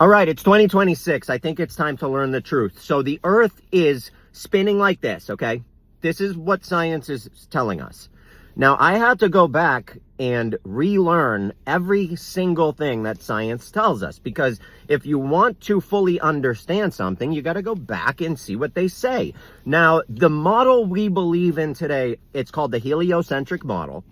All right, it's 2026. I think it's time to learn the truth. So the Earth is spinning like this, okay? This is what science is telling us. Now, I had to go back and relearn every single thing that science tells us, because if you want to fully understand something, you got to go back and see what they say. Now, the model we believe in today, it's called the heliocentric model.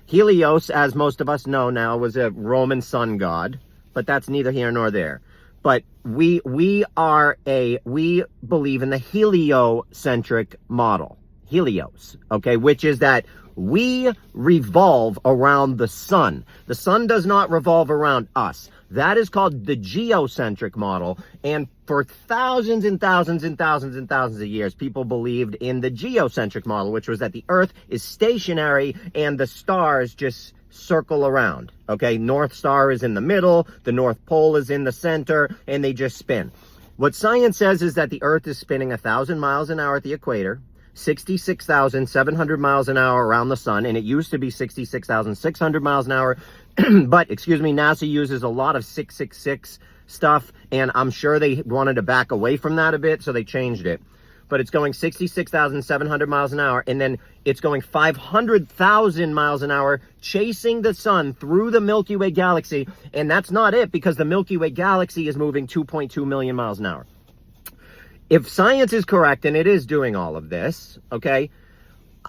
Helios, as most of us know now, was a Roman sun god, but that's neither here nor there. But we believe in the heliocentric model, Helios, okay, which is that we revolve around the sun. The sun does not revolve around us. That is called the geocentric model. And for thousands and thousands and thousands and thousands of years, people believed in the geocentric model, which was that the Earth is stationary and the stars just circle around, okay? North Star is in the middle, the North Pole is in the center, and they just spin. What science says is that the Earth is spinning 1,000 miles an hour at the equator, 66,700 miles an hour around the sun, and it used to be 66,600 miles an hour, but, excuse me, NASA uses a lot of 666 stuff, and I'm sure they wanted to back away from that a bit, so they changed it. But it's going 66,700 miles an hour, and then it's going 500,000 miles an hour, chasing the sun through the Milky Way galaxy. And that's not it, because the Milky Way galaxy is moving 2.2 million miles an hour. If science is correct, and it is doing all of this, okay,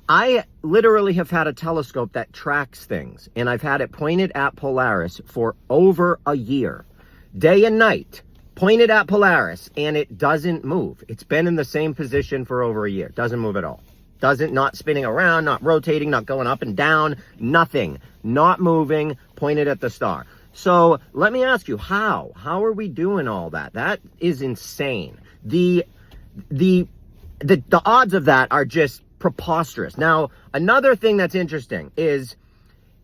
I literally have had a telescope that tracks things, and I've had it pointed at Polaris for over a year, day and night. Pointed at Polaris, and it doesn't move. It's been in the same position for over a year. Doesn't move at all. Not spinning around, not rotating, not going up and down, nothing. Not moving, pointed at the star. So let me ask you, how? How are we doing all that? That is insane. The odds of that are just preposterous. Now, another thing that's interesting is,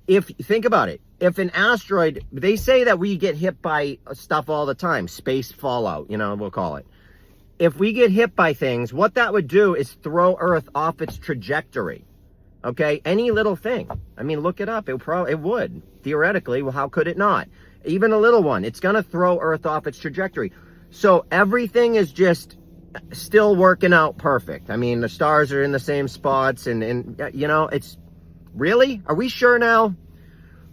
think about it. If an asteroid, they say that we get hit by stuff all the time, space fallout, we'll call it. If we get hit by things, what that would do is throw Earth off its trajectory, okay? Any little thing. I mean, look it up. It would, theoretically. Well, how could it not? Even a little one, it's going to throw Earth off its trajectory. So everything is just still working out perfect. I mean, the stars are in the same spots, and it's really? Are we sure now?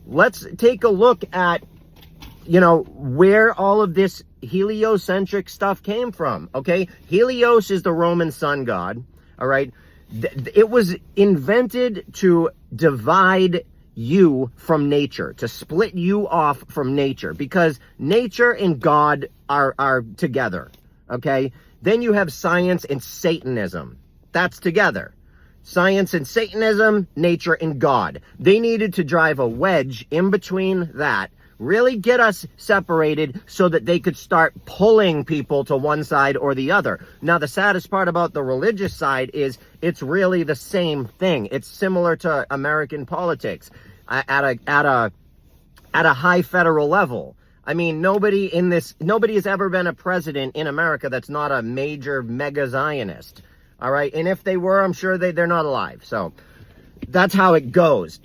Let's take a look at, where all of this heliocentric stuff came from, okay? Helios is the Roman sun god, all right? It was invented to divide you from nature, to split you off from nature, because nature and God are together, okay? Then you have science and Satanism. That's together. Science and Satanism, nature and God. They needed to drive a wedge in between that, really get us separated so that they could start pulling people to one side or the other. Now, the saddest part about the religious side is it's really the same thing. It's similar to American politics at a high federal level. I mean, nobody has ever been a president in America that's not a major mega Zionist. All right. And if they were, I'm sure they're not alive. So that's how it goes.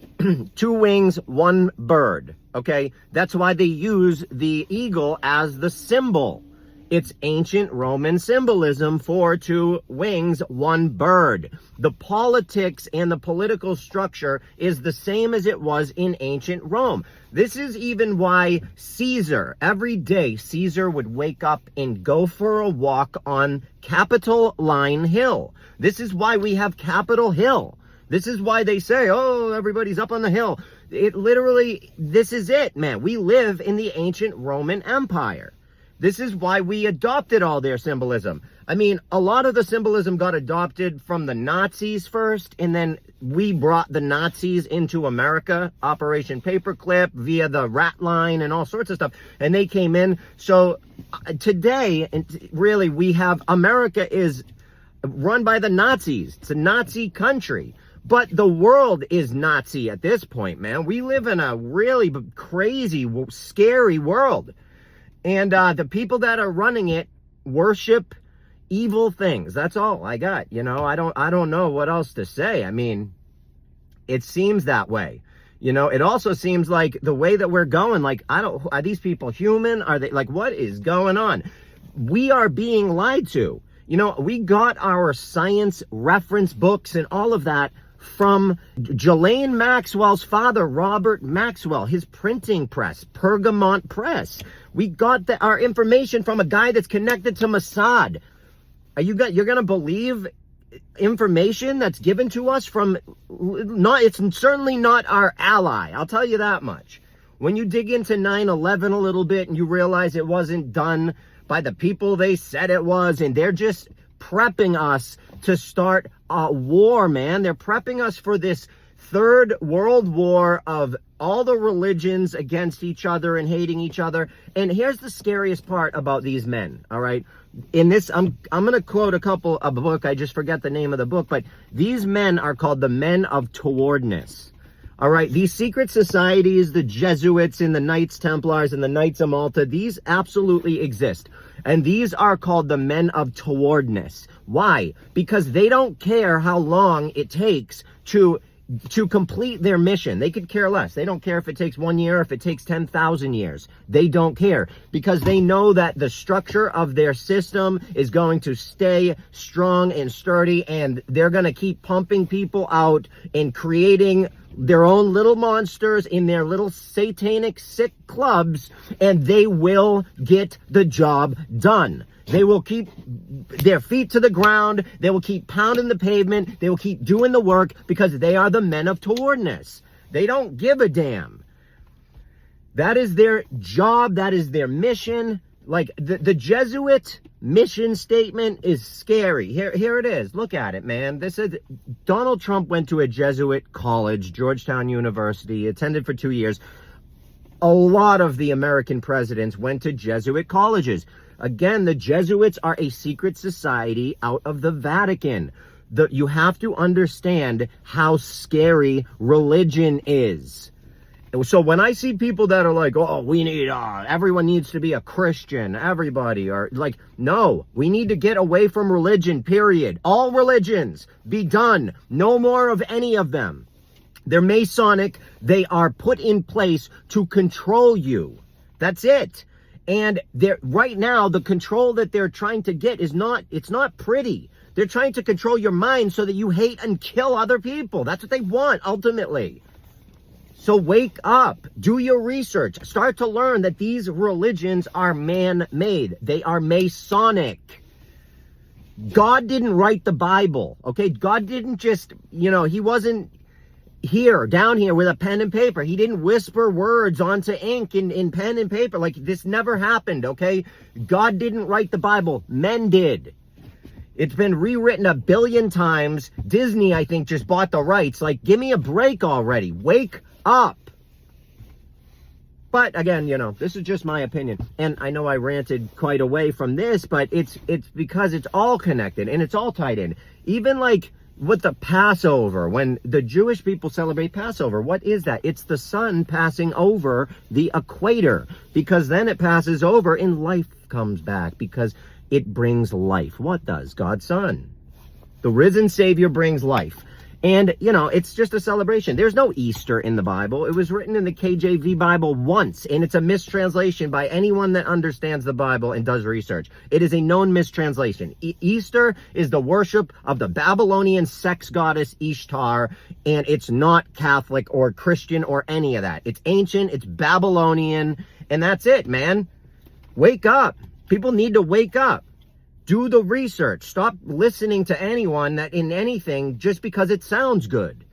2 wings, 1 bird. Okay. That's why they use the eagle as the symbol. It's ancient Roman symbolism for 2 wings, 1 bird. The politics and the political structure is the same as it was in ancient Rome. This is even why Caesar, every day, Caesar would wake up and go for a walk on Capitoline Hill. This is why we have Capitol Hill. This is why they say, oh, everybody's up on the hill. It literally, this is it, man. We live in the ancient Roman Empire. This is why we adopted all their symbolism. I mean, a lot of the symbolism got adopted from the Nazis first, and then we brought the Nazis into America, Operation Paperclip, via the rat line and all sorts of stuff. And they came in. So today, really, we have America is run by the Nazis. It's a Nazi country. But the world is Nazi at this point, man. We live in a really crazy, scary world. And the people that are running it worship evil things. That's all I got. I don't know what else to say. I mean, it seems that way. You know, it also seems like the way that we're going, like, are these people human? Are they, like, what is going on? We are being lied to. You know, we got our science reference books and all of that from Ghislaine Maxwell's father, Robert Maxwell, his printing press, Pergamon Press. We got our information from a guy that's connected to Mossad. You're going to believe information that's given to us from it's certainly not our ally. I'll tell you that much. When you dig into 9/11 a little bit and you realize it wasn't done by the people they said it was, and they're just prepping us to start a war, man. They're prepping us for this third world war of all the religions against each other and hating each other. And here's the scariest part about these men, all right? In this, I'm going to quote a book. I just forget the name of the book, but these men are called the men of towardness. All right, these secret societies, the Jesuits and the Knights Templars and the Knights of Malta, these absolutely exist. And these are called the men of towardness. Why? Because they don't care how long it takes to complete their mission. They could care less. They don't care if it takes 1 year, if it takes 10,000 years. They don't care because they know that the structure of their system is going to stay strong and sturdy, and they're going to keep pumping people out and creating their own little monsters in their little satanic sick clubs, and they will get the job done. They will keep their feet to the ground. They will keep pounding the pavement. They will keep doing the work because they are the men of towardness. They don't give a damn. That is their job. That is their mission. Like the Jesuit mission statement is scary. Here it is. Look at it, man. This is Donald Trump went to a Jesuit college, Georgetown University, attended for 2 years. A lot of the American presidents went to Jesuit colleges. Again, the Jesuits are a secret society out of the Vatican. You have to understand how scary religion is. So when I see people that are like, oh, everyone needs to be a Christian, everybody, or like, no, we need to get away from religion, period. All religions, be done. No more of any of them. They're Masonic. They are put in place to control you. That's it. And right now, the control that they're trying to get it's not pretty. They're trying to control your mind so that you hate and kill other people. That's what they want, ultimately. So wake up, do your research, start to learn that these religions are man-made. They are Masonic. God didn't write the Bible, okay? God didn't just, he wasn't down here with a pen and paper. He didn't whisper words onto ink in pen and paper. Like, this never happened, okay? God didn't write the Bible. Men did. It's been rewritten 1 billion times. Disney, I think, just bought the rights. Like, give me a break already. Wake up. But again, this is just my opinion. And I know I ranted quite away from this, but it's because it's all connected and it's all tied in. Even like with the Passover, when the Jewish people celebrate Passover, what is that? It's the sun passing over the equator, because then it passes over and life comes back, because it brings life. What does? God's Son. The risen Savior brings life. And, it's just a celebration. There's no Easter in the Bible. It was written in the KJV Bible once, and it's a mistranslation by anyone that understands the Bible and does research. It is a known mistranslation. Easter is the worship of the Babylonian sex goddess Ishtar, and it's not Catholic or Christian or any of that. It's ancient, it's Babylonian, and that's it, man. Wake up. People need to wake up. Do the research. Stop listening to anyone that in anything just because it sounds good.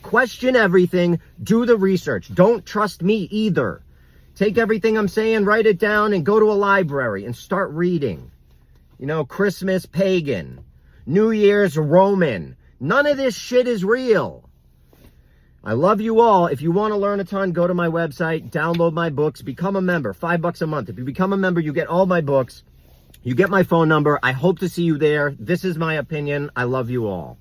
Question everything. Do the research. Don't trust me either. Take everything I'm saying, write it down, and go to a library and start reading. Christmas pagan. New Year's Roman. None of this shit is real. I love you all. If you want to learn a ton, go to my website, download my books, become a member. $5 a month. If you become a member, you get all my books. You get my phone number. I hope to see you there. This is my opinion. I love you all.